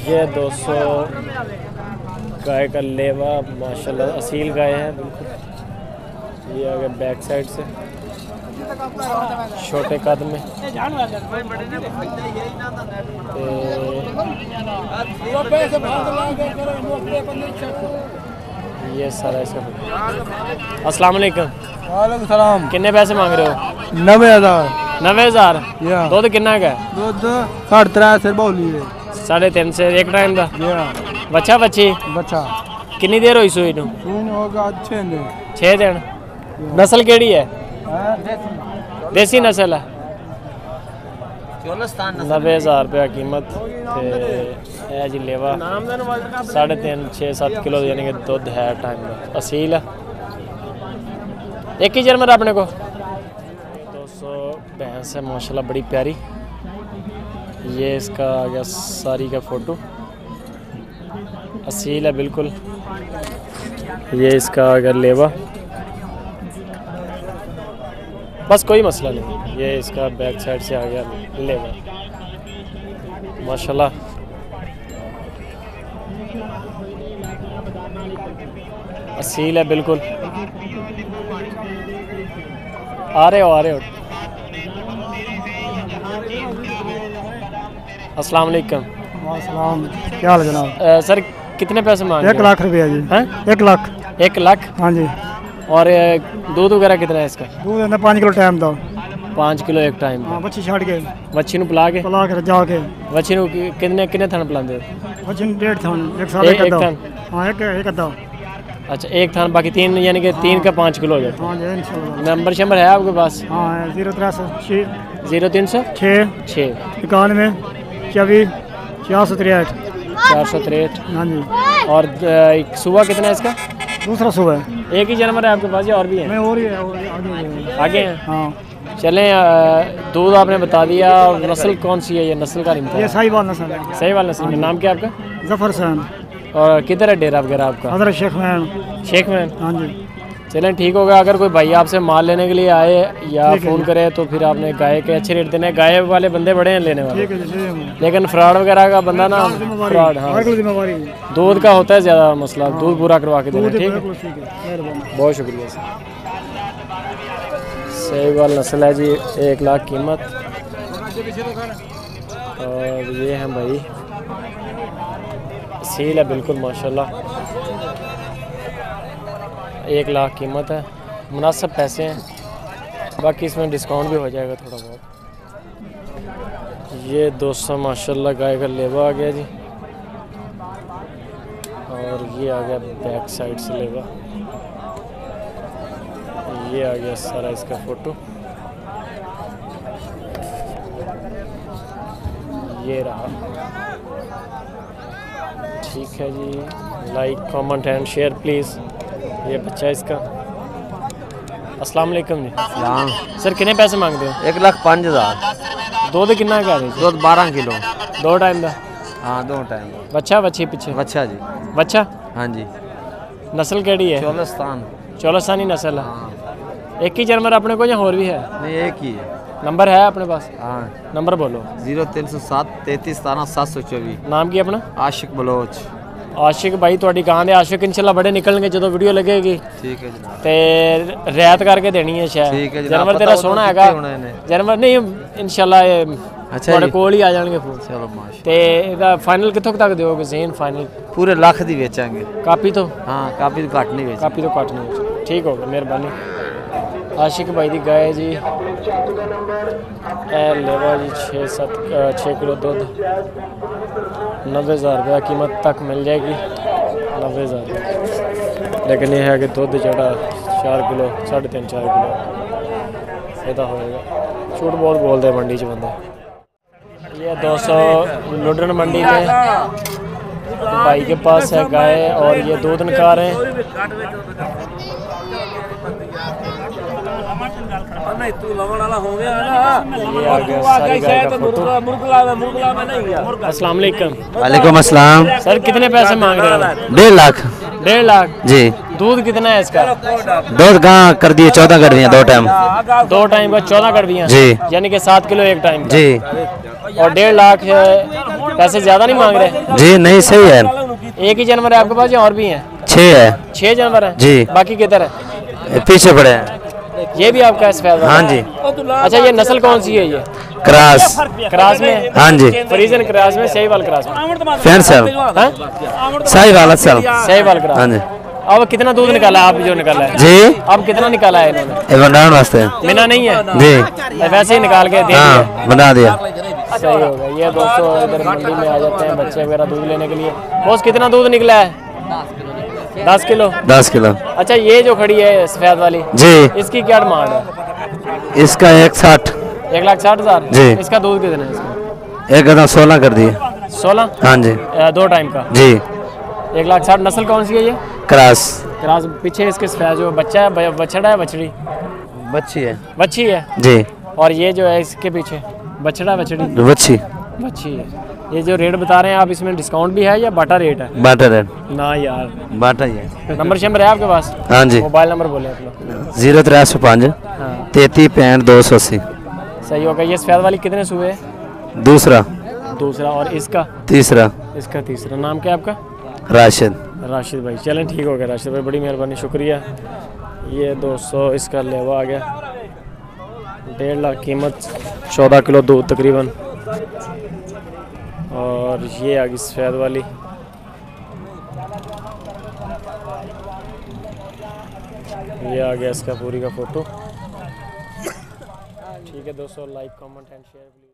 ये 200 गाय का लेवा माशाल्लाह असील गाय है बिल्कुल। ये आ गया बैक साइड से छोटे कद में। ये सारा इसका। अस्सलाम वालेकुम। वालेकुम सलाम। कितने पैसे मांग रहे हो? 90,000। 90,000। दूध कितना का? दूध 3.5 से बोली है। 3.5 से एक टाइम का। बच्चा बच्ची बच्चा कितनी देर हुई सूई नूं? होगा 6 दिन। नस्ल केड़ी है? देसी नस्ल है। 90,000 रुपया कीमत। है जी लेवा 3.5-6-7 किलो यानी कि दूध है टाइम का। असील है। एक ही जानवर अपने को 200 भैंस है माशाल्लाह बड़ी प्यारी। ये इसका आ गया सारी का फ़ोटो। असील है बिल्कुल। ये इसका आ गया लेवा। बस कोई मसला नहीं। ये इसका बैक साइड से आ गया लेवा माशाल्लाह। असील है बिल्कुल। आ रहे हो। अस्सलाम वालेकुम। वालेकुम। क्या हाल जनाब? सर कितने पैसे मांग? 1 लाख रुपया जी। हैं? 1 लाख। 1 लाख। हाँ जी। और दूध वगैरह कितना है इसका? दूध 5 किलो टाइम दो। 5 किलो एक टाइम। हाँ बच्ची छड़ के बच्ची नूं पिला के जाके बच्ची नूं कितने थान पिलांदे हो? बच्ची 1.5 थान। एक साल एक थान। हाँ एक अद्धा। अच्छा एक थान बाकी 3 यानी कि 3 का 5 किलो हो जाता है। हाँ जी इंशाल्लाह। नंबर शंबर है आपके पास? हाँ 0306 0306 91 24 463। 463। हाँ जी। और सुबह कितना है इसका? दूसरा सुबह। एक ही जानवर है आपके पास या और भी है? नहीं और ही है आगे हैं। हाँ चलें। दूध आपने बता दिया। नस्ल कौन सी है? ये नस्ल का नहीं ये साहिवाल नस्ल है। साहिवाल नस्ल में। नाम क्या आपका? जफर हुसैन। और किधर है डेरा वगैरह आपका? हजरत शेख मैन। हाँ जी। चलें ठीक होगा। अगर कोई भाई आपसे माल लेने के लिए आए या फ़ोन करे तो फिर आपने गाय के अच्छे रेट देने। गाय वाले बंदे बड़े हैं लेने वाले, लेकिन फ्रॉड वगैरह का बंदा ना फ्रॉड। हाँ दूध का होता है ज़्यादा मसला। दूध पूरा करवा के देना। ठीक है बहुत शुक्रिया सर। साहिवाल नस्ल है जी। 1 लाख कीमत। और ये हैं भाई सील है बिल्कुल माशाल्लाह। 1 लाख कीमत है। मुनासिब पैसे हैं। बाकी इसमें डिस्काउंट भी हो जाएगा थोड़ा बहुत। ये 200 माशाल्लाह गाय का लेवा आ गया जी। और ये आ गया बैक साइड से लेवा। ये आ गया सारा इसका फ़ोटो। ये रहा। ठीक है जी। Like comment and share please. ये बच्चा इसका। अस्सलाम वालेकुम जी। सर कितने पैसे मांगते हो? 1,05,000। दूध कितना का? दूध 12 किलो। 2 टाइम का? हाँ 2 टाइम। बच्चा बच्ची पीछे? बच्चा जी। बच्चा? हाँ जी। नस्ल केड़ी है? चौलस्तानी नस्ल है। हाँ। एक ही जानवर अपने को या और भी है? नहीं एक ही है। नंबर है अपने पास? हाँ नंबर बोलो। 0307 33 17 724। नाम की अपना? आशिक बलोच। आशिक भाई थोड़ी कहाँ दे आशिक इंशाल्लाह बड़े निकलणगे जो वीडियो लगेगी। ठीक है जनाब। ते रियायत करके देनी है शायद। ठीक है जानवर तेरा सोहना हैगा। जानवर नहीं इंशाल्लाह अच्छा थोड़े कोल ही आ जाएंगे फूल। चलो माशाल्लाह। ते ਇਹਦਾ फाइनल कितों तक दोगे? ज़ेन फाइनल पूरे लाख दी बेचांगे। कापी तो? हाँ कापी तो घट नहीं बेच। कापी तो घट नहीं। ठीक हो गया मेहरबानी। आशिक भाई दी गाय जी। ए लेवा जी 6 किलो दूध। 90,000 रुपया कीमत तक मिल जाएगी। 90,000। लेकिन यह है कि दूध जड़ा 4 किलो 3.5-4 किलो फायदा होएगा। छूट बहुत बोलते हैं मंडी च बंदे। ये 200 लुडन मंडी में भाई के पास है गाय और ये 2 दिनकार हैं। ये आ गया सारी गाय का फोटो। अस्सलाम वालेकुम। वालेकुम अस्सलाम। सर कितने पैसे मांग रहे हो? 1.5 लाख। 1.5 लाख जी। दूध कितना है इसका? दूध कहाँ कर दिए 14 कर दिए 2 टाइम। 2 टाइम का 14 कर दिया जी। यानी कि 7 किलो एक टाइम जी। और 1.5 लाख पैसे ज़्यादा नहीं मांग रहे? जी नहीं सही है। एक ही जानवर है आपके पास या और भी हैं? 6 है। 6 जानवर हैं जी। बाकी किधर है? पीछे पड़े हैं। ये भी आपका है सफेद वाला? हाँ जी। अच्छा ये नस्ल कौन सी है ये? क्रॉस। क्रास में? हाँ जी। फ्रीजन क्रास में, साहिवाल क्रास में? फैंसल। हाँ? साहिवाल असल। साहिवाल क्रास। हाँ जी। अब कितना दूध निकाला आप जो निकाला है? जी। अब कितना निकाला है इन्होंने? ये बनाने वास्ते। मिना नहीं है? जी। वैसे ही निकाल के दे दिया? हाँ बना दिया। सही हो गया। ये दोस्तों इधर मंडी में आ जाते हैं बच्चे वगैरह दूध लेने के लिए। बॉस कितना दूध निकला है? 10 किलो। 10 किलो। अच्छा ये जो खड़ी है सफेद वाली जी। इसकी क्या डिमांड है? इसका 160। 1,60,000? जी। इसका दूध कितना है इसका? एक कदम 16 कर दिए। 16? हाँ जी। 2 टाइम का? जी। 1,60,000। नस्ल कौन सी है ये? क्रॉस। क्रास। पीछे इसके सफेद जो बच्चा है बछड़ा है बछड़ी? बच्ची है। बच्ची है। जी। और ये जो है इसके पीछे बछड़ा बछड़ी? बच्ची। बच्ची है। ये जो रेट बता रहे हैं आप इसमें डिस्काउंट भी है या बाटा रेट है? बाटा है। ना यार। बाटा ही है। नंबर शंबर है आपके पास? हाँ जी। मोबाइल नंबर बोले अपना। 0305 हाँ 33 सही होगा। ये सफेद वाली कितने सुबह? दूसरा। दूसरा। और इसका? तीसरा। इसका तीसरा। नाम क्या है आपका? राशिद। राशिद भाई। चलें ठीक हो गया राशिद भाई, बड़ी मेहरबानी, शुक्रिया। ये 200 इसका लेवा आ गया। 1.5 लाख कीमत, 14 किलो दूध तकरीबन। और ये आ गई सफेद वाली। ये आ गया इसका पूरी का फोटो। ठीक है दोस्तों, like comment and share please.